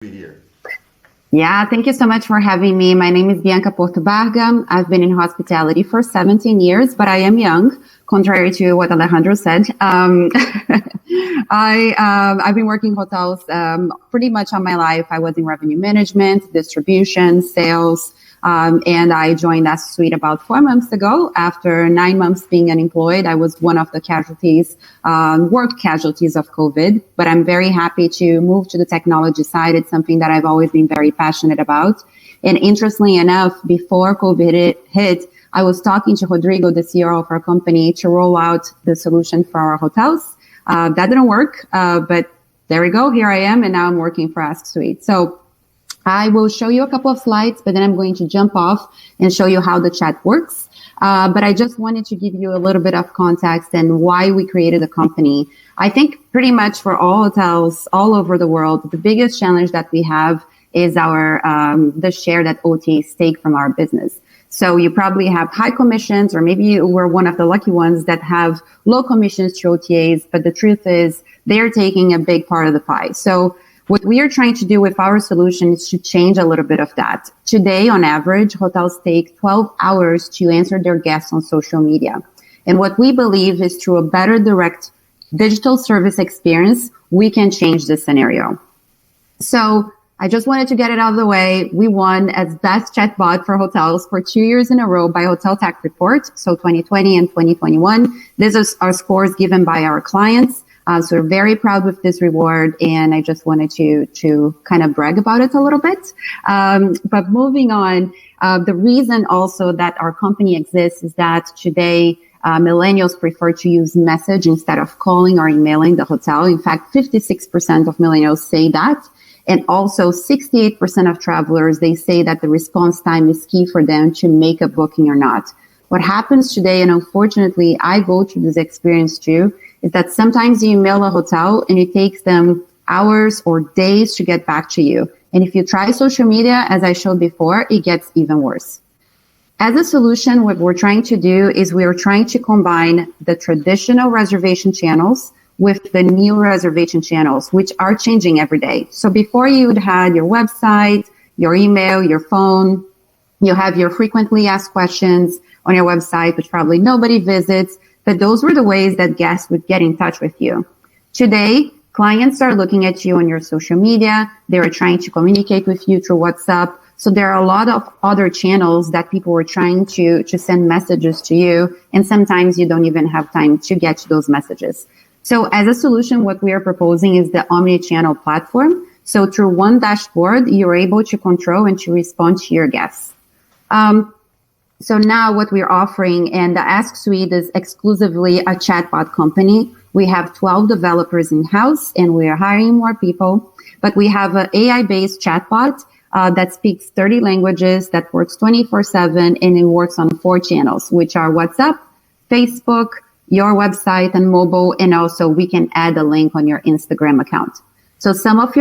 Be here. Yeah, thank you so much for having me. My name is Bianca Potobaga. I've been in hospitality for 17 years, but I am young, contrary to what Alejandro said. I've been working hotels pretty much all my life. I was in revenue management, distribution, sales, and I joined Asksuite about 4 months ago. After 9 months being unemployed, I was one of the casualties, work casualties of COVID. But I'm very happy to move to the technology side. It's something that I've always been very passionate about. And interestingly enough, before COVID hit, I was talking to Rodrigo, the CEO of our company, to roll out the solution for our hotels. That didn't work, but there we go. Here I am, and now I'm working for Asksuite. So I will show you a couple of slides, but then I'm going to jump off and show you how the chat works. But I just wanted to give you a little bit of context and why we created the company. I think pretty much for all hotels all over the world, the biggest challenge that we have is our the share that OTAs take from our business. So you probably have high commissions, or maybe you were one of the lucky ones that have low commissions to OTAs, but the truth is they're taking a big part of the pie. So what we are trying to do with our solution is to change a little bit of that. Today, on average, hotels take 12 hours to answer their guests on social media. And what we believe is through a better direct digital service experience, we can change this scenario. So I just wanted to get it out of the way. We won as best chatbot for hotels for 2 years in a row by Hotel Tech Report. So 2020 and 2021. These are our scores given by our clients. So we're very proud with this reward, and I just wanted to kind of brag about it a little bit. But moving on, the reason also that our company exists is that today millennials prefer to use message instead of calling or emailing the hotel. In fact, 56% of millennials say that. And also 68% of travelers, they say that the response time is key for them to make a booking or not. What happens today, and unfortunately I go through this experience too, is that sometimes you email a hotel and it takes them hours or days to get back to you. And if you try social media, as I showed before, it gets even worse. As a solution, what we're trying to do is we are trying to combine the traditional reservation channels with the new reservation channels, which are changing every day. So before you would have your website, your email, your phone, you have your frequently asked questions on your website, which probably nobody visits, but those were the ways that guests would get in touch with you. Today, clients are looking at you on your social media. They are trying to communicate with you through WhatsApp. So there are a lot of other channels that people are trying to send messages to you. And sometimes you don't even have time to get to those messages. So as a solution, what we are proposing is the Omnichannel platform. So through one dashboard, you're able to control and to respond to your guests. So now what we're offering, and the Asksuite is exclusively a chatbot company. We have 12 developers in-house, and we are hiring more people. But we have an AI-based chatbot that speaks 30 languages, that works 24/7, and it works on 4 channels, which are WhatsApp, Facebook, your website, and mobile, and also we can add a link on your Instagram account. So some of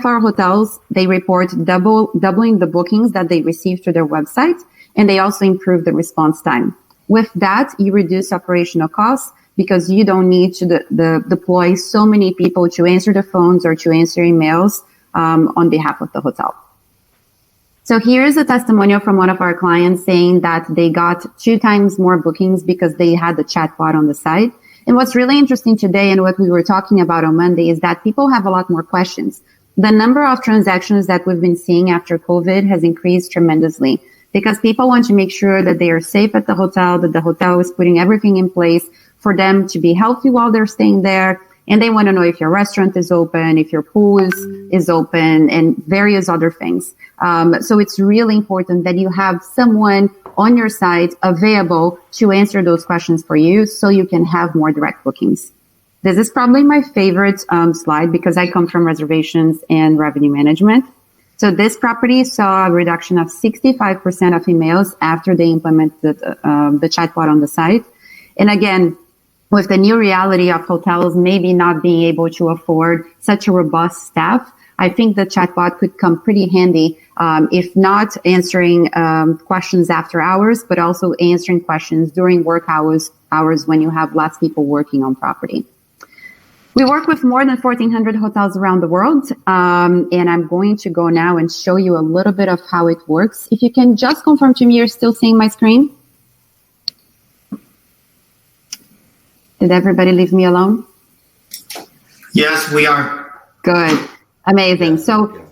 our hotels, they report doubling the bookings that they receive through their website, and they also improve the response time. With that, you reduce operational costs because you don't need to deploy so many people to answer the phones or to answer emails on behalf of the hotel. So here's a testimonial from one of our clients saying that they got 2 times more bookings because they had the chatbot on the site. And what's really interesting today, and what we were talking about on Monday, is that people have a lot more questions. The number of transactions that we've been seeing after COVID has increased tremendously because people want to make sure that they are safe at the hotel, that the hotel is putting everything in place for them to be healthy while they're staying there. And they want to know if your restaurant is open, if your pool is open, and various other things. So it's really important that you have someone on your site available to answer those questions for you so you can have more direct bookings. This is probably my favorite slide because I come from reservations and revenue management. So this property saw a reduction of 65% of emails after they implemented the chatbot on the site. And again, with the new reality of hotels maybe not being able to afford such a robust staff, I think the chatbot could come pretty handy, if not answering questions after hours, but also answering questions during work hours when you have less people working on property. We work with more than 1,400 hotels around the world, and I'm going to go now and show you a little bit of how it works. If you can just confirm to me you're still seeing my screen. Did everybody leave me alone? Yes, we are. Good. Amazing. So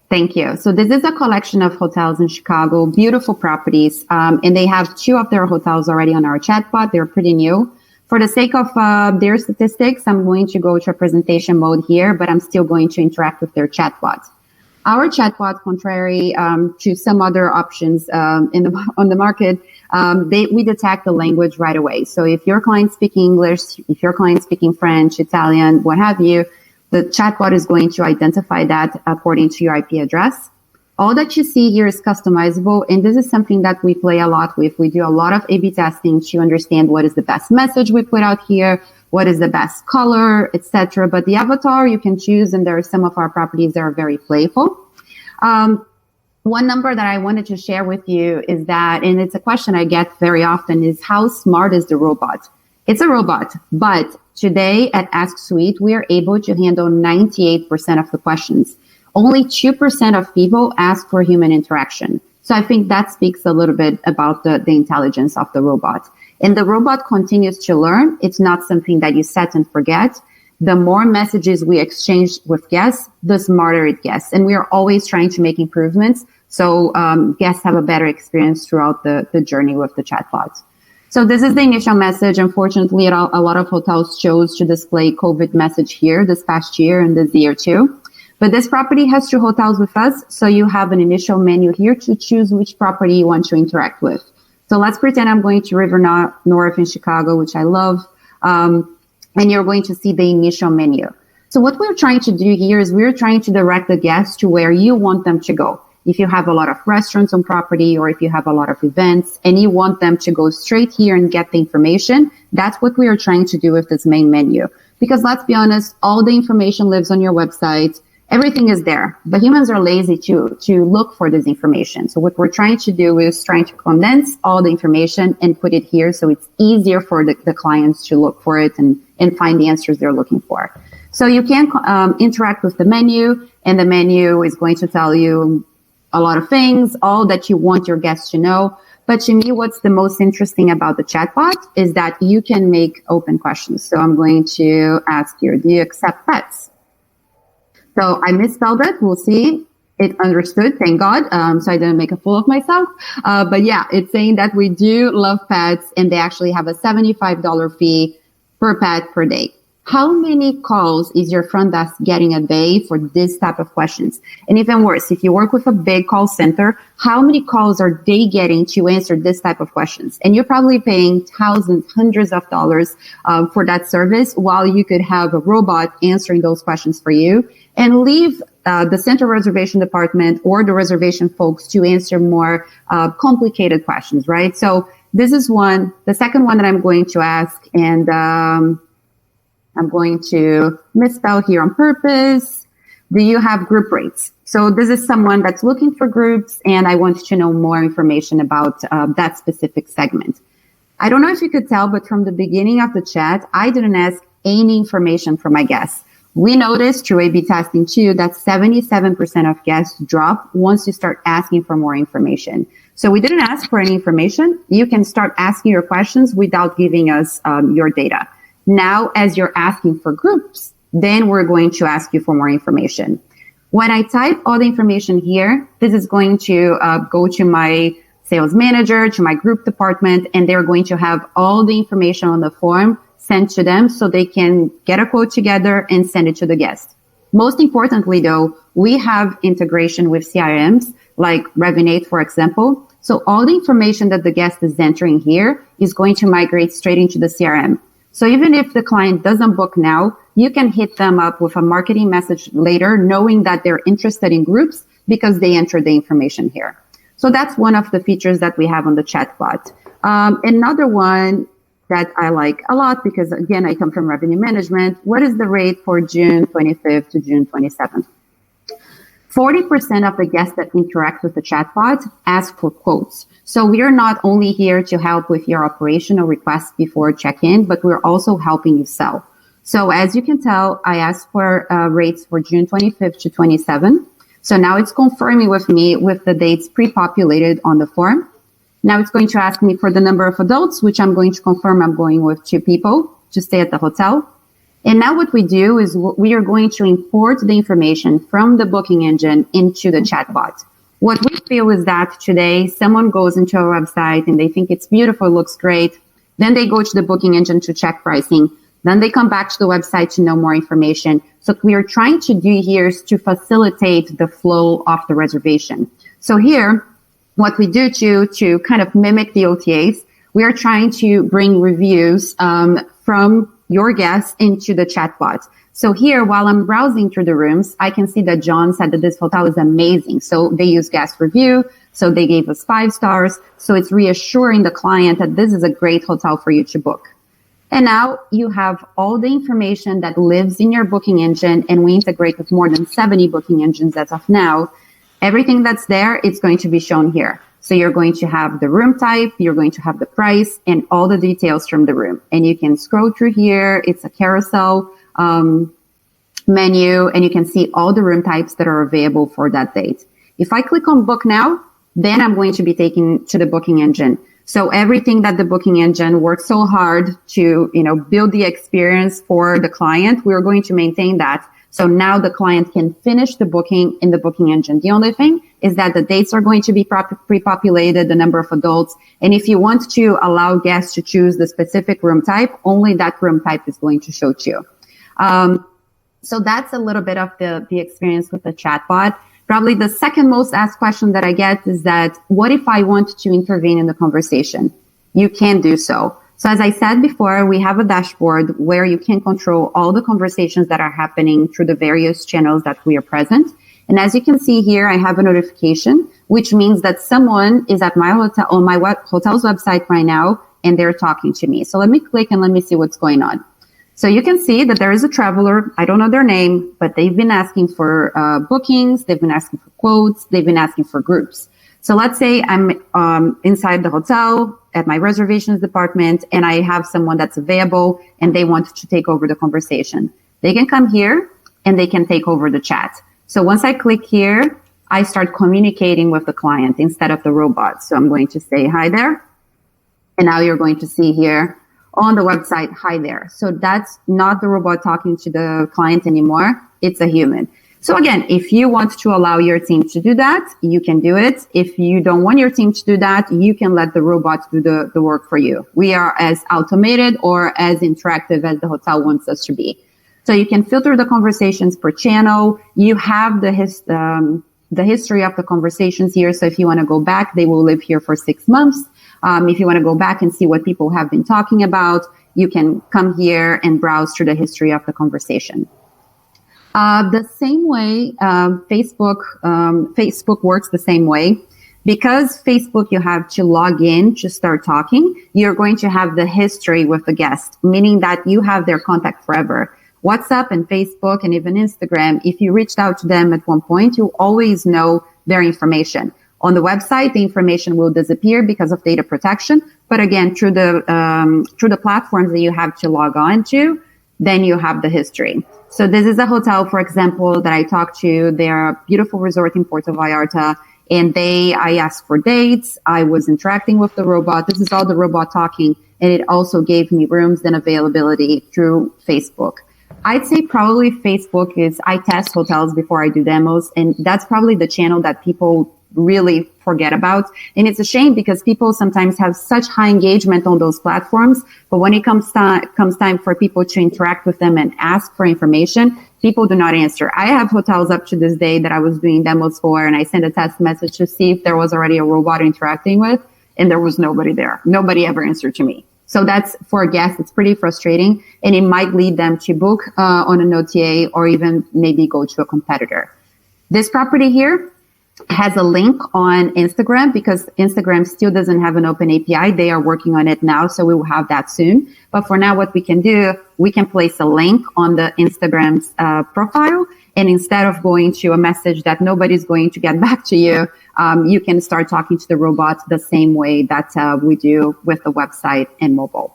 thank you. So this is a collection of hotels in Chicago, beautiful properties, and they have 2 of their hotels already on our chatbot. They're pretty new. For the sake of their statistics, I'm going to go to a presentation mode here, but I'm still going to interact with their chatbot. Our chatbot, contrary to some other options on the market, we detect the language right away. So if your client speaking English, if your client speaking French, Italian, what have you, the chatbot is going to identify that according to your IP address. All that you see here is customizable, and this is something that we play a lot with. We do a lot of A/B testing to understand what is the best message we put out here, what is the best color, etc. But the avatar you can choose, and there are some of our properties that are very playful. One number that I wanted to share with you is that, and it's a question I get very often, is how smart is the robot? It's a robot, but today at Asksuite, we are able to handle 98% of the questions. Only 2% of people ask for human interaction. So I think that speaks a little bit about the intelligence of the robot. And the robot continues to learn. It's not something that you set and forget. The more messages we exchange with guests, the smarter it gets. And we are always trying to make improvements so guests have a better experience throughout the journey with the chatbot. So this is the initial message. Unfortunately, a lot of hotels chose to display COVID message here this past year and this year too. But this property has 2 hotels with us, so you have an initial menu here to choose which property you want to interact with. So let's pretend I'm going to River North in Chicago, which I love, and you're going to see the initial menu. So what we're trying to do here is we're trying to direct the guests to where you want them to go. If you have a lot of restaurants on property, or if you have a lot of events, and you want them to go straight here and get the information, that's what we are trying to do with this main menu. Because let's be honest, all the information lives on your website. Everything is there, but humans are lazy to look for this information. So what we're trying to do is trying to condense all the information and put it here so it's easier for the clients to look for it and find the answers they're looking for. So you can interact with the menu, and the menu is going to tell you a lot of things, all that you want your guests to know. But to me, what's the most interesting about the chatbot is that you can make open questions. So I'm going to ask here, do you accept pets? So I misspelled it. We'll see. It understood, thank God. So I didn't make a fool of myself. But yeah, it's saying that we do love pets, and they actually have a $75 fee per pet per day. How many calls is your front desk getting a day for this type of questions? And even worse, if you work with a big call center, how many calls are they getting to answer this type of questions? And you're probably paying thousands, hundreds of dollars for that service, while you could have a robot answering those questions for you and leave the center reservation department or the reservation folks to answer more complicated questions, right? So this is one. The second one that I'm going to ask, and I'm going to misspell here on purpose. Do you have group rates? So this is someone that's looking for groups, and I want to know more information about that specific segment. I don't know if you could tell, but from the beginning of the chat, I didn't ask any information from my guests. We noticed through A/B testing too that 77% of guests drop once you start asking for more information. So we didn't ask for any information. You can start asking your questions without giving us your data. Now, as you're asking for groups, then we're going to ask you for more information. When I type all the information here, this is going to go to my sales manager, to my group department, and they're going to have all the information on the form sent to them so they can get a quote together and send it to the guest. Most importantly, though, we have integration with CRMs like Revenate, for example. So all the information that the guest is entering here is going to migrate straight into the CRM. So even if the client doesn't book now, you can hit them up with a marketing message later, knowing that they're interested in groups because they entered the information here. So that's one of the features that we have on the chatbot. Another one that I like a lot, because again, I come from revenue management. What is the rate for June 25th to June 27th? 40% of the guests that interact with the chatbot ask for quotes. So we are not only here to help with your operational requests before check-in, but we're also helping you sell. So as you can tell, I asked for rates for June 25th to 27. So now it's confirming with me with the dates pre-populated on the form. Now it's going to ask me for the number of adults, which I'm going to confirm I'm going with 2 people to stay at the hotel. And now what we do is we are going to import the information from the booking engine into the chatbot. What we feel is that today someone goes into our website and they think it's beautiful, looks great. Then they go to the booking engine to check pricing. Then they come back to the website to know more information. So what we are trying to do here is to facilitate the flow of the reservation. So here, what we do to kind of mimic the OTAs, we are trying to bring reviews from your guests into the chatbot. So here, while I'm browsing through the rooms, I can see that John said that this hotel is amazing. So they use guest review. So they gave us 5 stars. So it's reassuring the client that this is a great hotel for you to book. And now you have all the information that lives in your booking engine, and we integrate with more than 70 booking engines as of now. Everything that's there, it's going to be shown here. So you're going to have the room type, you're going to have the price, and all the details from the room. And you can scroll through here. It's a carousel menu, and you can see all the room types that are available for that date. If I click on book now, then I'm going to be taken to the booking engine. So everything that the booking engine works so hard to, build the experience for the client, we're going to maintain that. So now the client can finish the booking in the booking engine. The only thing is that the dates are going to be pre-populated, the number of adults. And if you want to allow guests to choose the specific room type, only that room type is going to show to you. So that's a little bit of the experience with the chatbot. Probably the second most asked question that I get is that, what if I want to intervene in the conversation? You can do so. So as I said before, we have a dashboard where you can control all the conversations that are happening through the various channels that we are present. And as you can see here, I have a notification, which means that someone is at my hotel on my hotel's website right now, and they're talking to me. So let me click and let me see what's going on. So you can see that there is a traveler. I don't know their name, but they've been asking for bookings. They've been asking for quotes. They've been asking for groups. So let's say I'm inside the hotel at my reservations department, and I have someone that's available, and they want to take over the conversation. They can come here, and they can take over the chat. So once I click here, I start communicating with the client instead of the robot. So I'm going to say, hi there. And now you're going to see here on the website, hi there. So that's not the robot talking to the client anymore. It's a human. So again, if you want to allow your team to do that, you can do it. If you don't want your team to do that, you can let the robot do the work for you. We are as automated or as interactive as the hotel wants us to be. So you can filter the conversations per channel. You have the history of the conversations here. So if you want to go back, they will live here for 6 months. If you want to go back and see what people have been talking about, you can come here and browse through the history of the conversation. The same way, Facebook works the same way. Because Facebook, you have to log in to start talking, you're going to have the history with the guest, meaning that you have their contact forever. WhatsApp and Facebook and even Instagram, if you reached out to them at one point, you always know their information. On the website, the information will disappear because of data protection. But again, through the platforms that you have to log on to, then you have the history. So this is a hotel, for example, that I talked to. They're a beautiful resort in Porto Vallarta. And I asked for dates. I was interacting with the robot. This is all the robot talking. And it also gave me rooms and availability through Facebook. I'd say probably Facebook I test hotels before I do demos. And that's probably the channel that people really forget about. And it's a shame because people sometimes have such high engagement on those platforms. But when it comes time for people to interact with them and ask for information, people do not answer. I have hotels up to this day that I was doing demos for, and I sent a text message to see if there was already a robot interacting with, and there was nobody there. Nobody ever answered to me. So that's, for a guest, it's pretty frustrating, and it might lead them to book on an OTA or even maybe go to a competitor. This property here has a link on Instagram because Instagram still doesn't have an open API. They are working on it now, so we will have that soon. But for now, what we can do, we can place a link on the Instagram's profile. And instead of going to a message that nobody's going to get back to you, you can start talking to the robot the same way that we do with the website and mobile.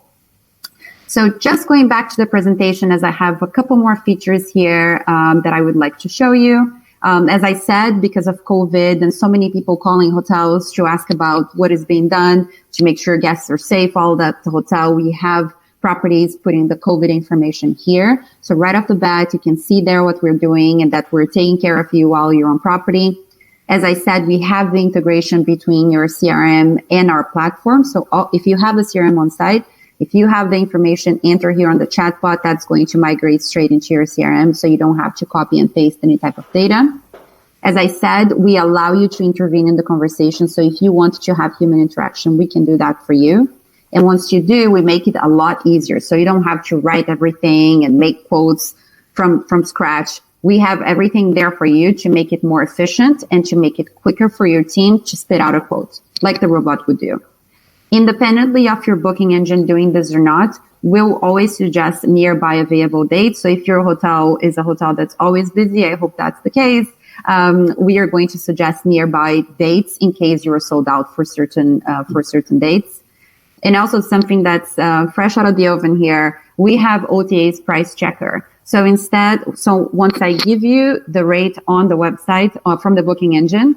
So just going back to the presentation, as I have a couple more features here that I would like to show you. As I said, because of COVID and so many people calling hotels to ask about what is being done to make sure guests are safe, all that the hotel, we have properties putting the COVID information here. So right off the bat, you can see there what we're doing and that we're taking care of you while you're on property. As I said, we have the integration between your CRM and our platform. So if you have a CRM on site, if you have the information, enter here on the chatbot, that's going to migrate straight into your CRM, so you don't have to copy and paste any type of data. As I said, we allow you to intervene in the conversation. So if you want to have human interaction, we can do that for you. And once you do, we make it a lot easier. So you don't have to write everything and make quotes from scratch. We have everything there for you to make it more efficient and to make it quicker for your team to spit out a quote like the robot would do. Independently of your booking engine doing this or not, we'll always suggest nearby available dates. So if your hotel is a hotel that's always busy, I hope that's the case, we are going to suggest nearby dates in case you are sold out for certain dates. And also something that's fresh out of the oven here, we have OTA's price checker. So once I give you the rate on the website from the booking engine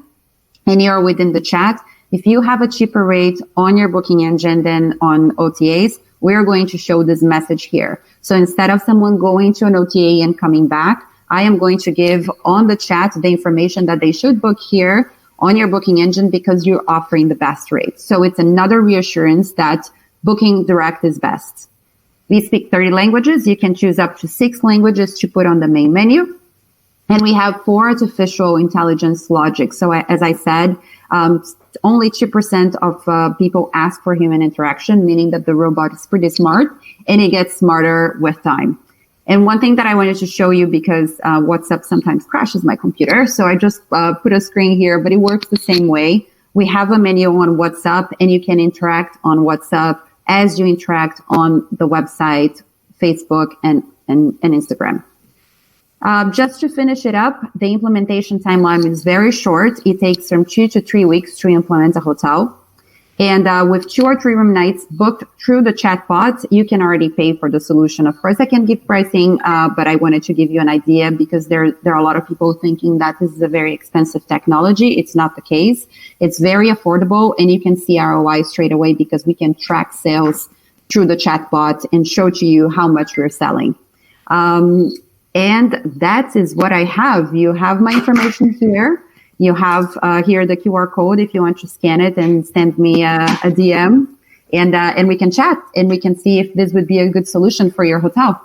and you're within the chat, if you have a cheaper rate on your booking engine than on OTAs, we're going to show this message here. So instead of someone going to an OTA and coming back, I am going to give on the chat the information that they should book here on your booking engine because you're offering the best rate. So it's another reassurance that booking direct is best. We speak 30 languages. You can choose up to 6 languages to put on the main menu. And we have 4 artificial intelligence logic. So as I said, only 2% of people ask for human interaction, meaning that the robot is pretty smart and it gets smarter with time. And one thing that I wanted to show you, because WhatsApp sometimes crashes my computer, so I just put a screen here, but it works the same way. We have a menu on WhatsApp, and you can interact on WhatsApp as you interact on the website, Facebook, and Instagram. Just to finish it up, the implementation timeline is very short. It takes from 2 to 3 weeks to implement a hotel. And with 2 or 3 room nights booked through the chatbot, you can already pay for the solution. Of course, I can give pricing, but I wanted to give you an idea because there are a lot of people thinking that this is a very expensive technology. It's not the case. It's very affordable, and you can see ROI straight away because we can track sales through the chatbot and show to you how much we're selling. And that is what I have. You have my information here. You have here the QR code if you want to scan it and send me a DM, and we can chat and we can see if this would be a good solution for your hotel.